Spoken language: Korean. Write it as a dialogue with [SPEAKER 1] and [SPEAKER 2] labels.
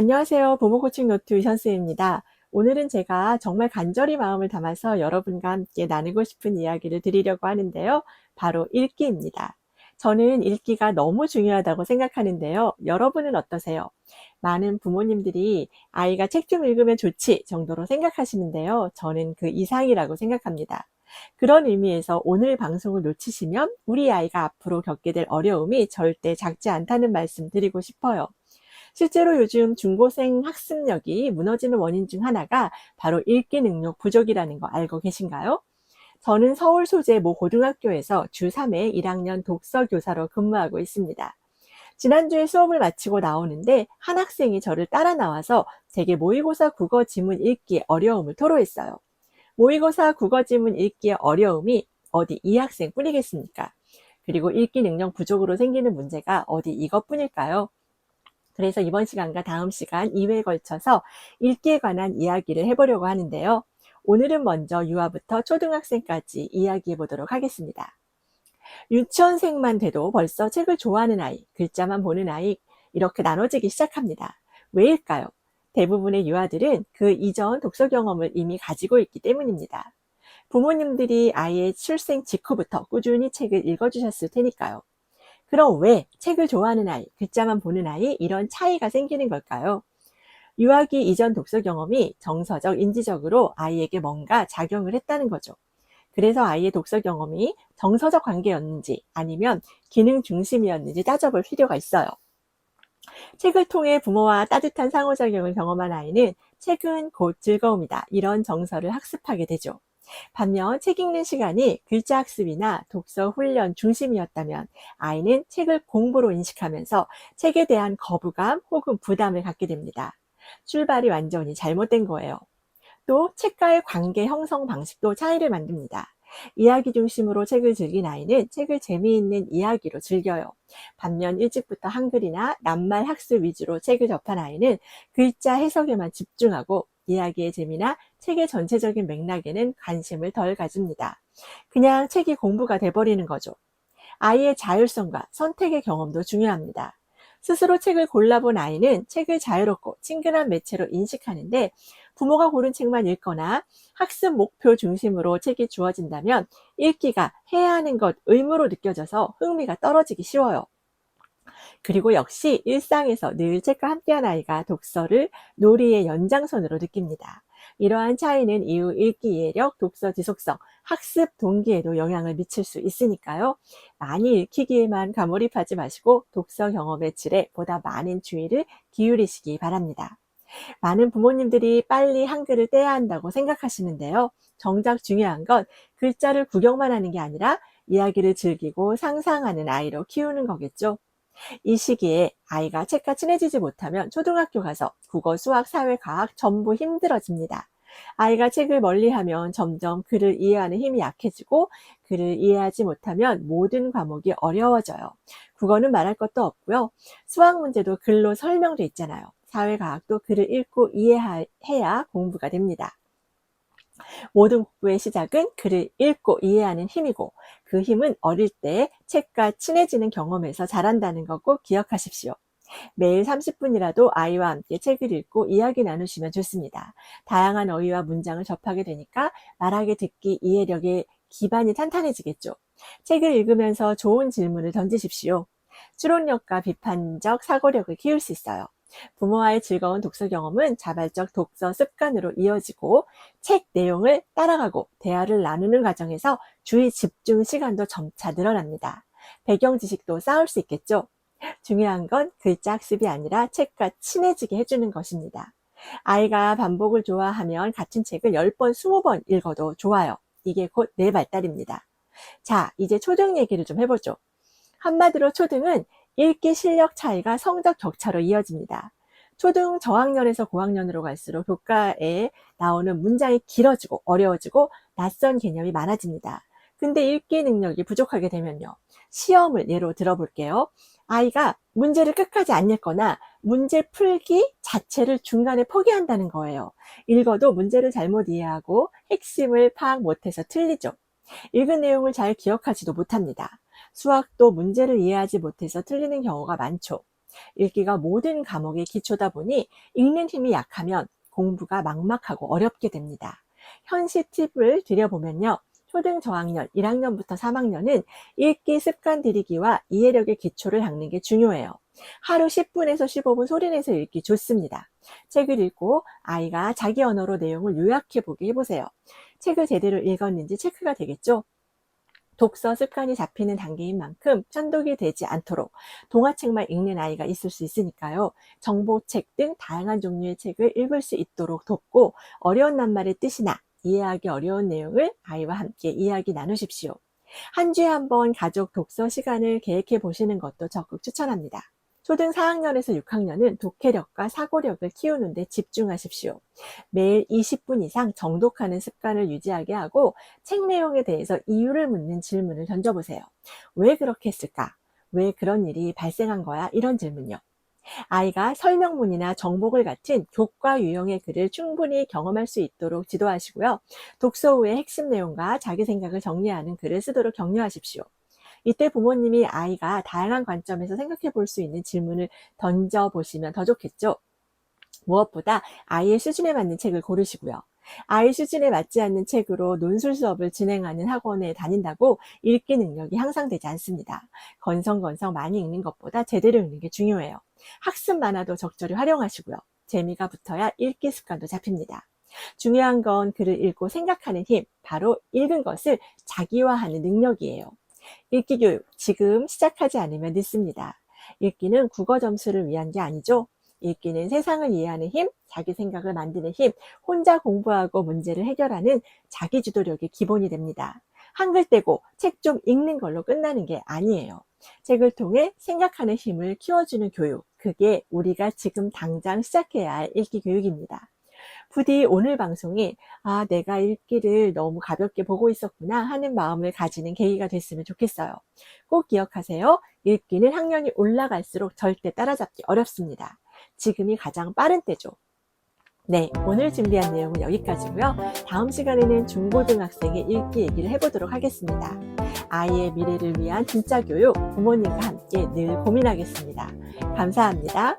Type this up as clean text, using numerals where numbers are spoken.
[SPEAKER 1] 안녕하세요. 부모 코칭 노트 유선쌤입니다. 오늘은 제가 정말 간절히 마음을 담아서 여러분과 함께 나누고 싶은 이야기를 드리려고 하는데요. 바로 읽기입니다. 저는 읽기가 너무 중요하다고 생각하는데요. 여러분은 어떠세요? 많은 부모님들이 아이가 책 좀 읽으면 좋지 정도로 생각하시는데요. 저는 그 이상이라고 생각합니다. 그런 의미에서 오늘 방송을 놓치시면 우리 아이가 앞으로 겪게 될 어려움이 절대 작지 않다는 말씀 드리고 싶어요. 실제로 요즘 중고생 학습력이 무너지는 원인 중 하나가 바로 읽기 능력 부족이라는 거 알고 계신가요? 저는 서울 소재 모 고등학교에서 주3회 1학년 독서 교사로 근무하고 있습니다. 지난주에 수업을 마치고 나오는데 한 학생이 저를 따라 나와서 제게 모의고사 국어 지문 읽기의 어려움을 토로했어요. 모의고사 국어 지문 읽기의 어려움이 어디 이 학생뿐이겠습니까? 그리고 읽기 능력 부족으로 생기는 문제가 어디 이것뿐일까요? 그래서 이번 시간과 다음 시간 2회에 걸쳐서 읽기에 관한 이야기를 해보려고 하는데요. 오늘은 먼저 유아부터 초등학생까지 이야기해 보도록 하겠습니다. 유치원생만 돼도 벌써 책을 좋아하는 아이, 글자만 보는 아이, 이렇게 나눠지기 시작합니다. 왜일까요? 대부분의 유아들은 그 이전 독서 경험을 이미 가지고 있기 때문입니다. 부모님들이 아이의 출생 직후부터 꾸준히 책을 읽어주셨을 테니까요. 그럼 왜 책을 좋아하는 아이, 글자만 보는 아이 이런 차이가 생기는 걸까요? 유아기 이전 독서 경험이 정서적, 인지적으로 아이에게 뭔가 작용을 했다는 거죠. 그래서 아이의 독서 경험이 정서적 관계였는지 아니면 기능 중심이었는지 따져볼 필요가 있어요. 책을 통해 부모와 따뜻한 상호작용을 경험한 아이는 책은 곧 즐거움이다. 이런 정서를 학습하게 되죠. 반면 책 읽는 시간이 글자 학습이나 독서 훈련 중심이었다면 아이는 책을 공부로 인식하면서 책에 대한 거부감 혹은 부담을 갖게 됩니다. 출발이 완전히 잘못된 거예요. 또 책과의 관계 형성 방식도 차이를 만듭니다. 이야기 중심으로 책을 즐긴 아이는 책을 재미있는 이야기로 즐겨요. 반면 일찍부터 한글이나 낱말 학습 위주로 책을 접한 아이는 글자 해석에만 집중하고 이야기의 재미나 책의 전체적인 맥락에는 관심을 덜 가집니다. 그냥 책이 공부가 돼버리는 거죠. 아이의 자율성과 선택의 경험도 중요합니다. 스스로 책을 골라본 아이는 책을 자유롭고 친근한 매체로 인식하는데 부모가 고른 책만 읽거나 학습 목표 중심으로 책이 주어진다면 읽기가 해야 하는 것, 의무로 느껴져서 흥미가 떨어지기 쉬워요. 그리고 역시 일상에서 늘 책과 함께한 아이가 독서를 놀이의 연장선으로 느낍니다. 이러한 차이는 이후 읽기 이해력, 독서 지속성, 학습 동기에도 영향을 미칠 수 있으니까요. 많이 읽히기에만 가몰입하지 마시고 독서 경험의 질에 보다 많은 주의를 기울이시기 바랍니다. 많은 부모님들이 빨리 한글을 떼야 한다고 생각하시는데요. 정작 중요한 건 글자를 구경만 하는 게 아니라 이야기를 즐기고 상상하는 아이로 키우는 거겠죠. 이 시기에 아이가 책과 친해지지 못하면 초등학교 가서 국어, 수학, 사회, 과학 전부 힘들어집니다. 아이가 책을 멀리하면 점점 글을 이해하는 힘이 약해지고 글을 이해하지 못하면 모든 과목이 어려워져요. 국어는 말할 것도 없고요. 수학 문제도 글로 설명돼 있잖아요. 사회과학도 글을 읽고 이해해야 공부가 됩니다. 모든 공부의 시작은 글을 읽고 이해하는 힘이고 그 힘은 어릴 때 책과 친해지는 경험에서 자란다는 거 꼭 기억하십시오. 매일 30분이라도 아이와 함께 책을 읽고 이야기 나누시면 좋습니다. 다양한 어휘와 문장을 접하게 되니까 말하기, 듣기, 이해력의 기반이 탄탄해지겠죠. 책을 읽으면서 좋은 질문을 던지십시오. 추론력과 비판적 사고력을 키울 수 있어요. 부모와의 즐거운 독서 경험은 자발적 독서 습관으로 이어지고 책 내용을 따라가고 대화를 나누는 과정에서 주의 집중 시간도 점차 늘어납니다. 배경 지식도 쌓을 수 있겠죠. 중요한 건 글자 학습이 아니라 책과 친해지게 해주는 것입니다. 아이가 반복을 좋아하면 같은 책을 10번, 20번 읽어도 좋아요. 이게 곧 내 발달입니다. 자, 이제 초등 얘기를 좀 해보죠. 한마디로 초등은 읽기 실력 차이가 성적 격차로 이어집니다. 초등 저학년에서 고학년으로 갈수록 교과에 나오는 문장이 길어지고 어려워지고 낯선 개념이 많아집니다. 근데 읽기 능력이 부족하게 되면요. 시험을 예로 들어볼게요. 아이가 문제를 끝까지 안 읽거나 문제 풀기 자체를 중간에 포기한다는 거예요. 읽어도 문제를 잘못 이해하고 핵심을 파악 못해서 틀리죠. 읽은 내용을 잘 기억하지도 못합니다. 수학도 문제를 이해하지 못해서 틀리는 경우가 많죠. 읽기가 모든 과목의 기초다 보니 읽는 힘이 약하면 공부가 막막하고 어렵게 됩니다. 현실 팁을 드려보면요. 초등 저학년 1학년부터 3학년은 읽기 습관 들이기와 이해력의 기초를 닦는 게 중요해요. 하루 10분에서 15분 소리내서 읽기 좋습니다. 책을 읽고 아이가 자기 언어로 내용을 요약해 보게 해보세요. 책을 제대로 읽었는지 체크가 되겠죠? 독서 습관이 잡히는 단계인 만큼 편독이 되지 않도록 동화책만 읽는 아이가 있을 수 있으니까요. 정보책 등 다양한 종류의 책을 읽을 수 있도록 돕고 어려운 낱말의 뜻이나 이해하기 어려운 내용을 아이와 함께 이야기 나누십시오. 한 주에 한 번 가족 독서 시간을 계획해 보시는 것도 적극 추천합니다. 초등 4학년에서 6학년은 독해력과 사고력을 키우는 데 집중하십시오. 매일 20분 이상 정독하는 습관을 유지하게 하고 책 내용에 대해서 이유를 묻는 질문을 던져보세요. 왜 그렇게 했을까? 왜 그런 일이 발생한 거야? 이런 질문요. 아이가 설명문이나 정복을 같은 교과 유형의 글을 충분히 경험할 수 있도록 지도하시고요. 독서 후에 핵심 내용과 자기 생각을 정리하는 글을 쓰도록 격려하십시오. 이때 부모님이 아이가 다양한 관점에서 생각해 볼 수 있는 질문을 던져보시면 더 좋겠죠. 무엇보다 아이의 수준에 맞는 책을 고르시고요. 아이 수준에 맞지 않는 책으로 논술 수업을 진행하는 학원에 다닌다고 읽기 능력이 향상되지 않습니다. 건성건성 많이 읽는 것보다 제대로 읽는 게 중요해요. 학습 만화도 적절히 활용하시고요. 재미가 붙어야 읽기 습관도 잡힙니다. 중요한 건 글을 읽고 생각하는 힘, 바로 읽은 것을 자기화하는 능력이에요. 읽기 교육, 지금 시작하지 않으면 늦습니다. 읽기는 국어 점수를 위한 게 아니죠. 읽기는 세상을 이해하는 힘, 자기 생각을 만드는 힘, 혼자 공부하고 문제를 해결하는 자기주도력이 기본이 됩니다. 한글 떼고 책 좀 읽는 걸로 끝나는 게 아니에요. 책을 통해 생각하는 힘을 키워주는 교육, 그게 우리가 지금 당장 시작해야 할 읽기 교육입니다. 부디 오늘 방송이 내가 읽기를 너무 가볍게 보고 있었구나 하는 마음을 가지는 계기가 됐으면 좋겠어요. 꼭 기억하세요. 읽기는 학년이 올라갈수록 절대 따라잡기 어렵습니다. 지금이 가장 빠른 때죠. 네, 오늘 준비한 내용은 여기까지고요. 다음 시간에는 중고등학생의 읽기 얘기를 해보도록 하겠습니다. 아이의 미래를 위한 진짜 교육, 부모님과 함께 늘 고민하겠습니다. 감사합니다.